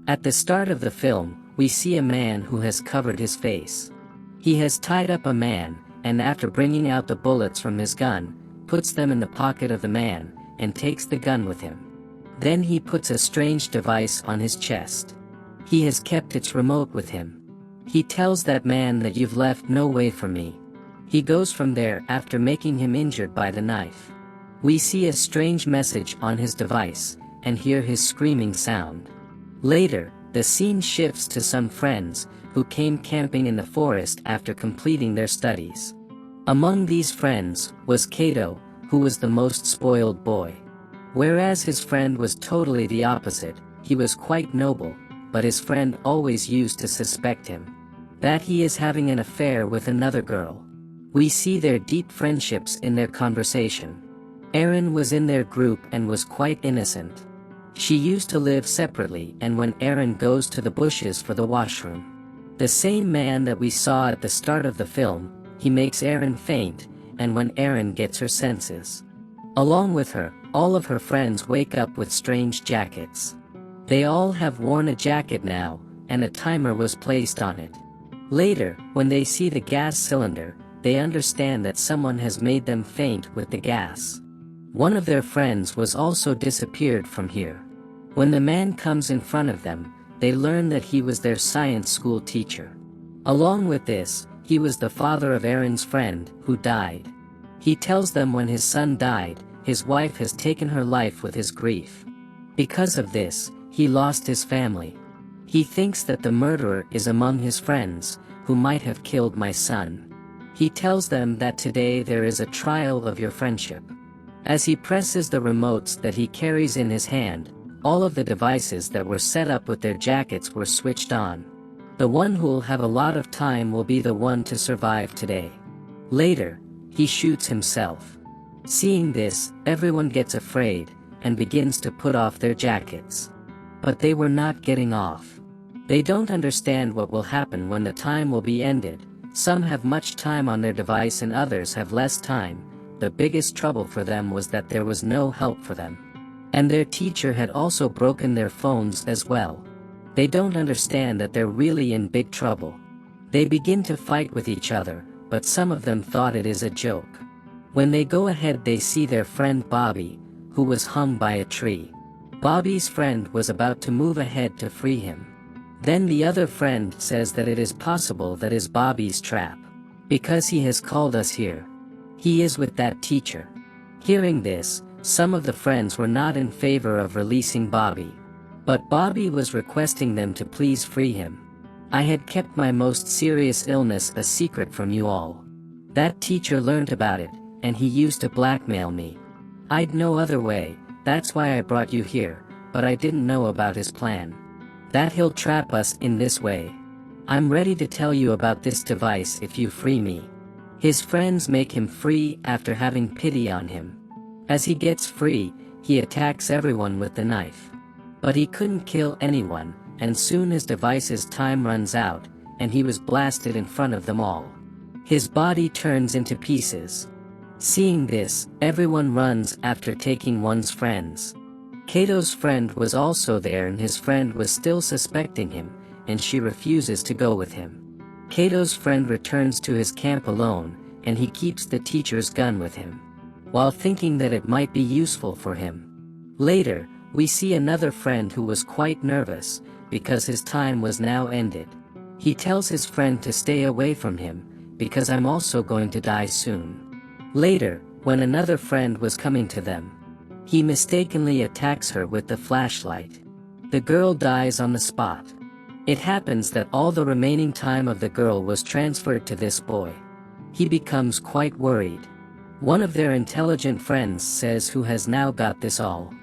At the start of the film, we see a man who has covered his face. He has tied up a man, and after bringing out the bullets from his gun, puts them in the pocket of the man, and takes the gun with him. Then he puts a strange device on his chest. He has kept its remote with him. He tells that man that you've left no way for me. He goes from there after making him injured by the knife. We see a strange message on his device, and hear his screaming sound. Later, the scene shifts to some friends, who came camping in the forest after completing their studies. Among these friends, was Cato, who was the most spoiled boy. Whereas his friend was totally the opposite, he was quite noble, but his friend always used to suspect him that he is having an affair with another girl. We see their deep friendships in their conversation. Erin was in their group and was quite innocent. She used to live separately, and when Erin goes to the bushes for the washroom, the same man that we saw at the start of the film, he makes Erin faint, and when Erin gets her senses, along with her, all of her friends wake up with strange jackets. They all have worn a jacket now, and a timer was placed on it. Later, when they see the gas cylinder, they understand that someone has made them faint with the gas. One of their friends was also disappeared from here. When the man comes in front of them, they learn that he was their science school teacher. Along with this, he was the father of Erin's friend, who died. He tells them when his son died, his wife has taken her life with his grief. Because of this, he lost his family. He thinks that the murderer is among his friends, who might have killed my son. He tells them that today there is a trial of your friendship. As he presses the remotes that he carries in his hand, all of the devices that were set up with their jackets were switched on. The one who'll have a lot of time will be the one to survive today. Later, he shoots himself. Seeing this, everyone gets afraid, and begins to put off their jackets. But they were not getting off. They don't understand what will happen when the time will be ended. Some have much time on their device and others have less time. The biggest trouble for them was that there was no help for them. And their teacher had also broken their phones as well. They don't understand that they're really in big trouble. They begin to fight with each other, but some of them thought it is a joke. When they go ahead, they see their friend Bobby, who was hung by a tree. Bobby's friend was about to move ahead to free him. Then the other friend says that it is possible that is Bobby's trap, because he has called us here. He is with that teacher. Hearing this, some of the friends were not in favor of releasing Bobby. But Bobby was requesting them to please free him. I had kept my most serious illness a secret from you all. That teacher learned about it, and he used to blackmail me. I'd no other way, that's why I brought you here, but I didn't know about his plan. That he'll trap us in this way. I'm ready to tell you about this device if you free me. His friends make him free after having pity on him. As he gets free, he attacks everyone with the knife. But he couldn't kill anyone, and soon his device's time runs out, and he was blasted in front of them all. His body turns into pieces. Seeing this, everyone runs after taking one's friends. Cato's friend was also there, and his friend was still suspecting him, and she refuses to go with him. Cato's friend returns to his camp alone, and he keeps the teacher's gun with him, while thinking that it might be useful for him. Later, we see another friend who was quite nervous, because his time was now ended. He tells his friend to stay away from him, because I'm also going to die soon. Later, when another friend was coming to them, he mistakenly attacks her with the flashlight. The girl dies on the spot. It happens that all the remaining time of the girl was transferred to this boy. He becomes quite worried. One of their intelligent friends says, "Who has now got this all?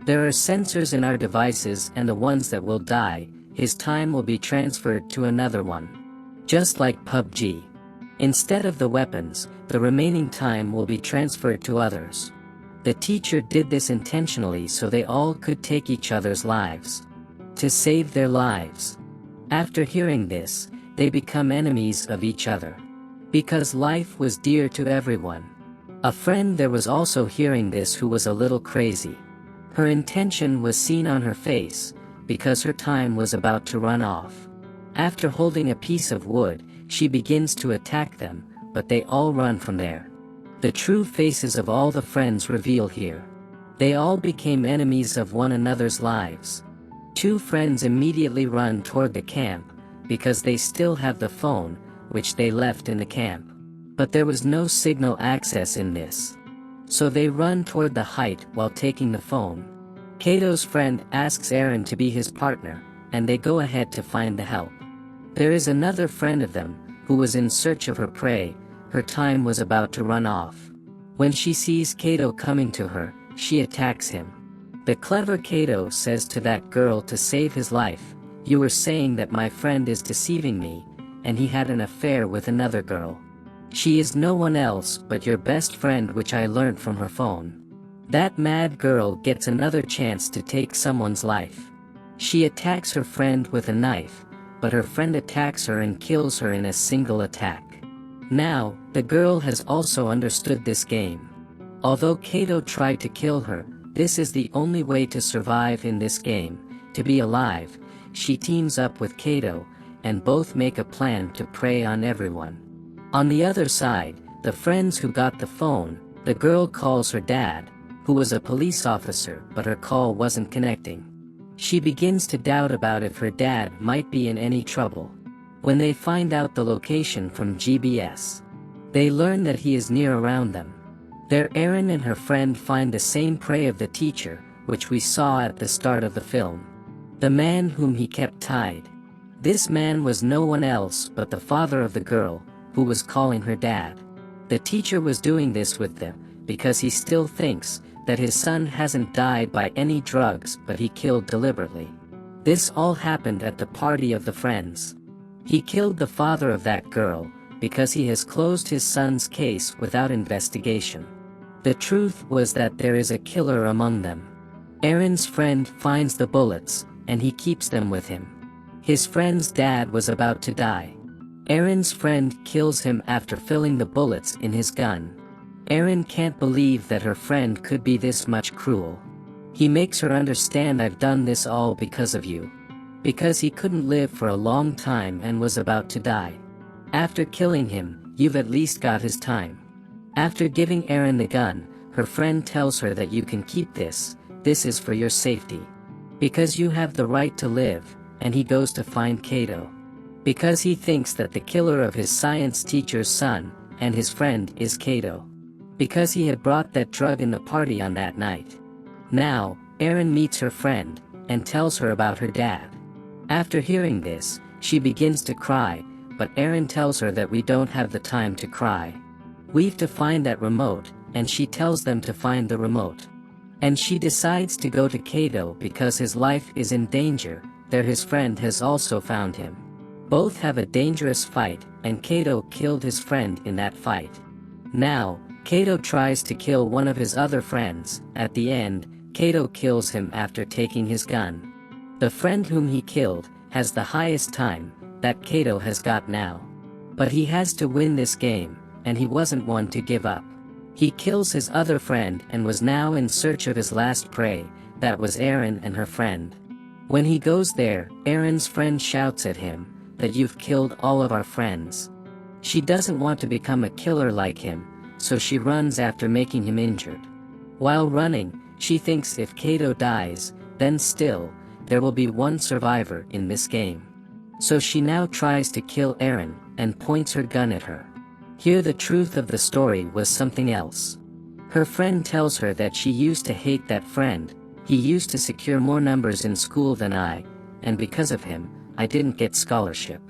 There are sensors in our devices, and the ones that will die, his time will be transferred to another one. Just like PUBG. Instead of the weapons, the remaining time will be transferred to others." The teacher did this intentionally so they all could take each other's lives. To save their lives. After hearing this, they become enemies of each other. Because life was dear to everyone. A friend there was also hearing this who was a little crazy. Her intention was seen on her face, because her time was about to run off. After holding a piece of wood, she begins to attack them, but they all run from there. The true faces of all the friends reveal here. They all became enemies of one another's lives. Two friends immediately run toward the camp, because they still have the phone, which they left in the camp. But there was no signal access in this. So they run toward the height while taking the phone. Cato's friend asks Aaron to be his partner, and they go ahead to find the help. There is another friend of them, who was in search of her prey. Her time was about to run off. When she sees Cato coming to her, she attacks him. The clever Cato says to that girl to save his life, "You were saying that my friend is deceiving me, and he had an affair with another girl. She is no one else but your best friend, which I learned from her phone." That mad girl gets another chance to take someone's life. She attacks her friend with a knife, but her friend attacks her and kills her in a single attack. Now, the girl has also understood this game. Although Cato tried to kill her, this is the only way to survive in this game, to be alive. She teams up with Cato, and both make a plan to prey on everyone. On the other side, the friends who got the phone, the girl calls her dad, who was a police officer, but her call wasn't connecting. She begins to doubt about if her dad might be in any trouble. When they find out the location from GPS, they learn that he is near around them. There Aaron and her friend find the same prey of the teacher, which we saw at the start of the film. The man whom he kept tied. This man was no one else but the father of the girl, who was calling her dad. The teacher was doing this with them, because he still thinks that his son hasn't died by any drugs, but he killed deliberately. This all happened at the party of the friends. He killed the father of that girl, because he has closed his son's case without investigation. The truth was that there is a killer among them. Aaron's friend finds the bullets, and he keeps them with him. His friend's dad was about to die. Aaron's friend kills him after filling the bullets in his gun. Aaron can't believe that her friend could be this much cruel. He makes her understand, "I've done this all because of you." Because he couldn't live for a long time and was about to die. After killing him, "You've at least got his time." After giving Aaron the gun, her friend tells her that "You can keep this is for your safety. Because you have the right to live," and he goes to find Cato. Because he thinks that the killer of his science teacher's son, and his friend, is Cato. Because he had brought that drug in the party on that night. Now, Aaron meets her friend, and tells her about her dad. After hearing this, she begins to cry, but Aaron tells her that "We don't have the time to cry. We've to find that remote," and she tells them to find the remote. And she decides to go to Cato because his life is in danger. There his friend has also found him. Both have a dangerous fight, and Cato killed his friend in that fight. Now, Cato tries to kill one of his other friends. At the end, Cato kills him after taking his gun. The friend whom he killed has the highest time that Cato has got now. But he has to win this game, and he wasn't one to give up. He kills his other friend and was now in search of his last prey, that was Aaron and her friend. When he goes there, Aaron's friend shouts at him that "You've killed all of our friends." She doesn't want to become a killer like him, so she runs after making him injured. While running, she thinks if Cato dies, then still, there will be one survivor in this game. So she now tries to kill Aaron, and points her gun at her. Here the truth of the story was something else. Her friend tells her that she used to hate that friend. "He used to secure more numbers in school than I, and because of him, I didn't get scholarship.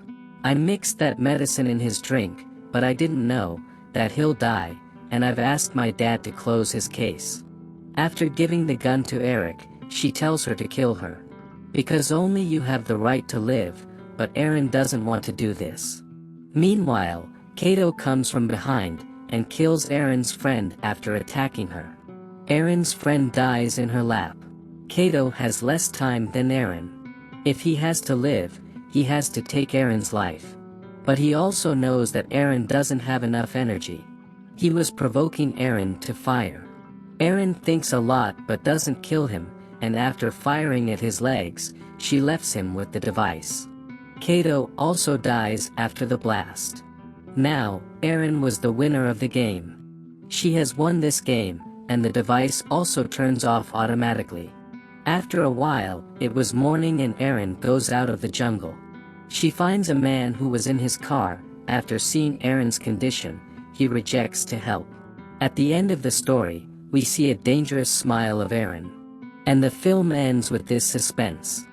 I mixed that medicine in his drink, but I didn't know that he'll die, and I've asked my dad to close his case." After giving the gun to Eric, she tells her to kill her. Because only you have the right to live, but Aaron doesn't want to do this. Meanwhile, Cato comes from behind, and kills Aaron's friend after attacking her. Aaron's friend dies in her lap. Cato has less time than Aaron. If he has to live, he has to take Aaron's life. But he also knows that Aaron doesn't have enough energy. He was provoking Aaron to fire. Aaron thinks a lot but doesn't kill him, and after firing at his legs, she left him with the device. Kato also dies after the blast. Now, Aaron was the winner of the game. She has won this game, and the device also turns off automatically. After a while, it was morning and Aaron goes out of the jungle. She finds a man who was in his car. After seeing Aaron's condition, he rejects to help. At the end of the story, we see a dangerous smile of Aaron. And the film ends with this suspense.